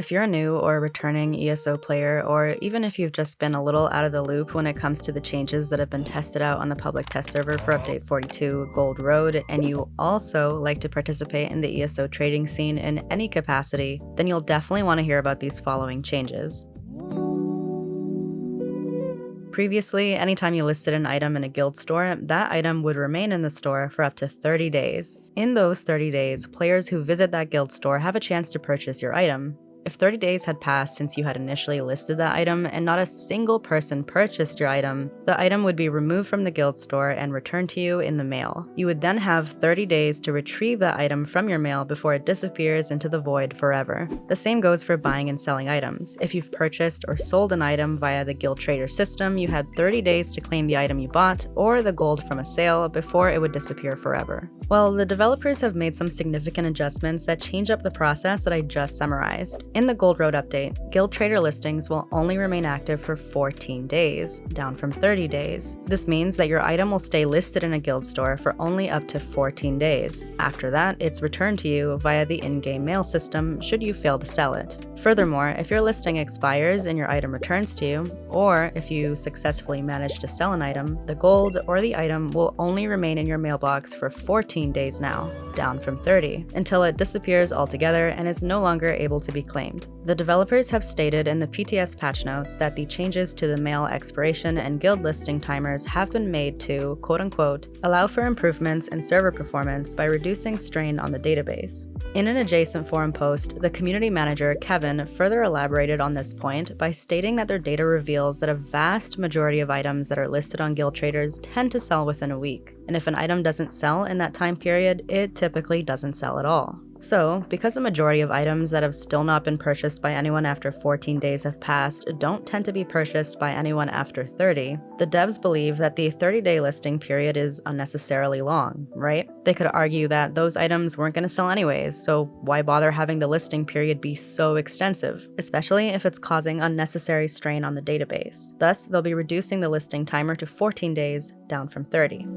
If you're a new or returning ESO player, or even if you've just been a little out of the loop when it comes to the changes that have been tested out on the public test server for Update 42 Gold Road, and you also like to participate in the ESO trading scene in any capacity, then you'll definitely want to hear about these following changes. Previously, anytime you listed an item in a guild store, that item would remain in the store for up to 30 days. In those 30 days, players who visit that guild store have a chance to purchase your item. If 30 days had passed since you had initially listed that item and not a single person purchased your item, the item would be removed from the guild store and returned to you in the mail. You would then have 30 days to retrieve that item from your mail before it disappears into the void forever. The same goes for buying and selling items. If you've purchased or sold an item via the guild trader system, you had 30 days to claim the item you bought or the gold from a sale before it would disappear forever. Well, the developers have made some significant adjustments that change up the process that I just summarized. In the Gold Road update, Guild Trader listings will only remain active for 14 days, down from 30 days. This means that your item will stay listed in a guild store for only up to 14 days. After that, it's returned to you via the in-game mail system should you fail to sell it. Furthermore, if your listing expires and your item returns to you, or if you successfully manage to sell an item, the gold or the item will only remain in your mailbox for 14 days now, down from 30, until it disappears altogether and is no longer able to be claimed. The developers have stated in the PTS patch notes that the changes to the mail expiration and guild listing timers have been made to, quote-unquote, allow for improvements in server performance by reducing strain on the database. In an adjacent forum post, the community manager, Kevin, further elaborated on this point by stating that their data reveals that a vast majority of items that are listed on Guild Traders tend to sell within a week, and if an item doesn't sell in that time period, it typically doesn't sell at all. So, because a majority of items that have still not been purchased by anyone after 14 days have passed don't tend to be purchased by anyone after 30, the devs believe that the 30-day listing period is unnecessarily long, right? They could argue that those items weren't going to sell anyways, so why bother having the listing period be so extensive, especially if it's causing unnecessary strain on the database. Thus, they'll be reducing the listing timer to 14 days, down from 30.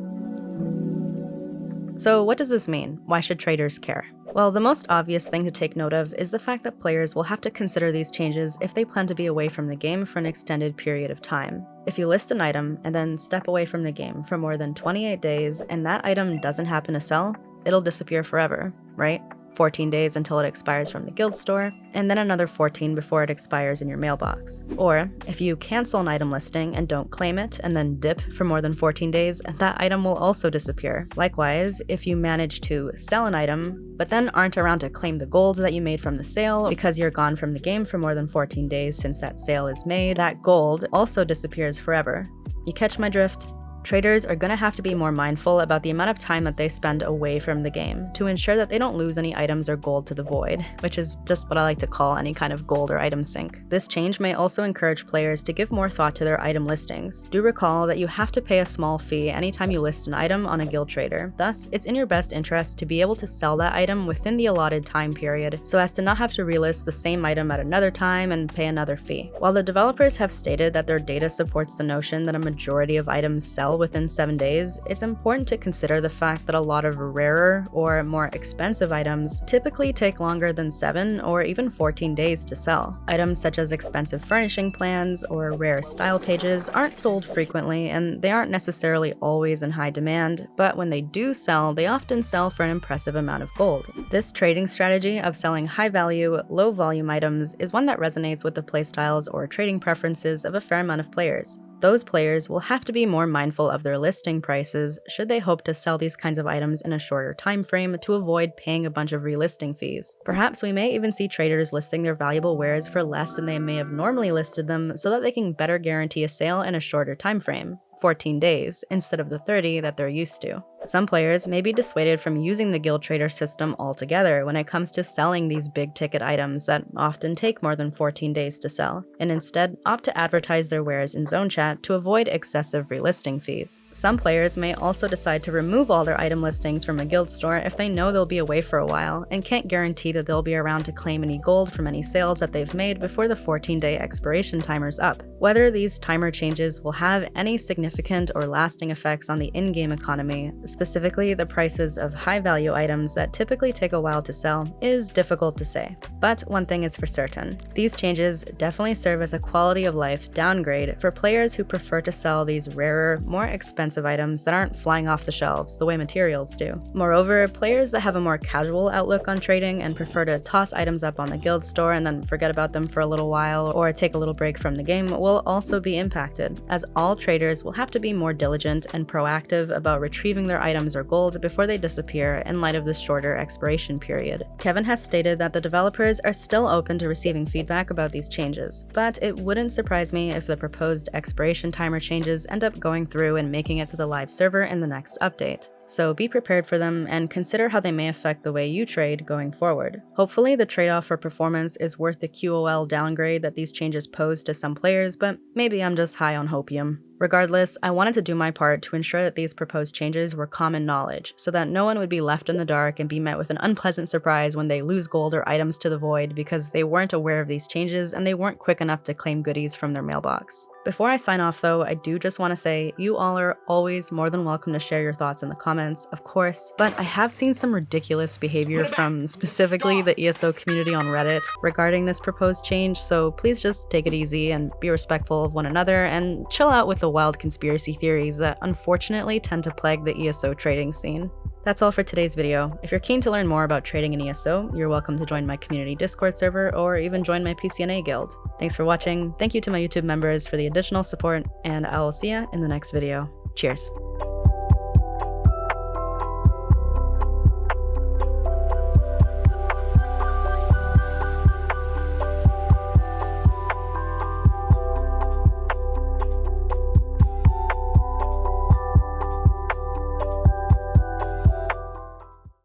So what does this mean? Why should traders care? Well, the most obvious thing to take note of is the fact that players will have to consider these changes if they plan to be away from the game for an extended period of time. If you list an item and then step away from the game for more than 28 days and that item doesn't happen to sell, it'll disappear forever, right? 14 days until it expires from the guild store, and then another 14 before it expires in your mailbox. Or, if you cancel an item listing and don't claim it and then dip for more than 14 days, that item will also disappear. Likewise, if you manage to sell an item, but then aren't around to claim the gold that you made from the sale because you're gone from the game for more than 14 days since that sale is made, that gold also disappears forever. You catch my drift? Traders are going to have to be more mindful about the amount of time that they spend away from the game to ensure that they don't lose any items or gold to the void, which is just what I like to call any kind of gold or item sink. This change may also encourage players to give more thought to their item listings. Do recall that you have to pay a small fee anytime you list an item on a guild trader. Thus, it's in your best interest to be able to sell that item within the allotted time period so as to not have to relist the same item at another time and pay another fee. While the developers have stated that their data supports the notion that a majority of items sell within 7 days, it's important to consider the fact that a lot of rarer or more expensive items typically take longer than 7 or even 14 days to sell. Items such as expensive furnishing plans or rare style pages aren't sold frequently, and they aren't necessarily always in high demand, but when they do sell, they often sell for an impressive amount of gold. This trading strategy of selling high-value, low-volume items is one that resonates with the playstyles or trading preferences of a fair amount of players. Those players will have to be more mindful of their listing prices should they hope to sell these kinds of items in a shorter time frame to avoid paying a bunch of relisting fees. Perhaps we may even see traders listing their valuable wares for less than they may have normally listed them so that they can better guarantee a sale in a shorter time frame. 14 days, instead of the 30 that they're used to. Some players may be dissuaded from using the guild trader system altogether when it comes to selling these big ticket items that often take more than 14 days to sell, and instead opt to advertise their wares in zone chat to avoid excessive relisting fees. Some players may also decide to remove all their item listings from a guild store if they know they'll be away for a while and can't guarantee that they'll be around to claim any gold from any sales that they've made before the 14-day expiration timer's up. Whether these timer changes will have any significant or lasting effects on the in-game economy, specifically the prices of high-value items that typically take a while to sell, is difficult to say. But one thing is for certain. These changes definitely serve as a quality of life downgrade for players who prefer to sell these rarer, more expensive items that aren't flying off the shelves the way materials do. Moreover, players that have a more casual outlook on trading and prefer to toss items up on the guild store and then forget about them for a little while or take a little break from the game will also be impacted, as all traders will have to be more diligent and proactive about retrieving their items or gold before they disappear in light of this shorter expiration period. Kevin has stated that the developers are still open to receiving feedback about these changes, but it wouldn't surprise me if the proposed expiration timer changes end up going through and making it to the live server in the next update. So be prepared for them and consider how they may affect the way you trade going forward. Hopefully the trade-off for performance is worth the QOL downgrade that these changes pose to some players, but maybe I'm just high on hopium. Regardless, I wanted to do my part to ensure that these proposed changes were common knowledge, so that no one would be left in the dark and be met with an unpleasant surprise when they lose gold or items to the void because they weren't aware of these changes and they weren't quick enough to claim goodies from their mailbox. Before I sign off though, I do just want to say you all are always more than welcome to share your thoughts in the comments, of course, but I have seen some ridiculous behavior from specifically the ESO community on Reddit regarding this proposed change, so please just take it easy and be respectful of one another and chill out with the wild conspiracy theories that unfortunately tend to plague the ESO trading scene. That's all for today's video. If you're keen to learn more about trading in ESO, you're welcome to join my community Discord server or even join my PCNA guild. Thanks for watching, thank you to my YouTube members for the additional support, and I will see ya in the next video. Cheers.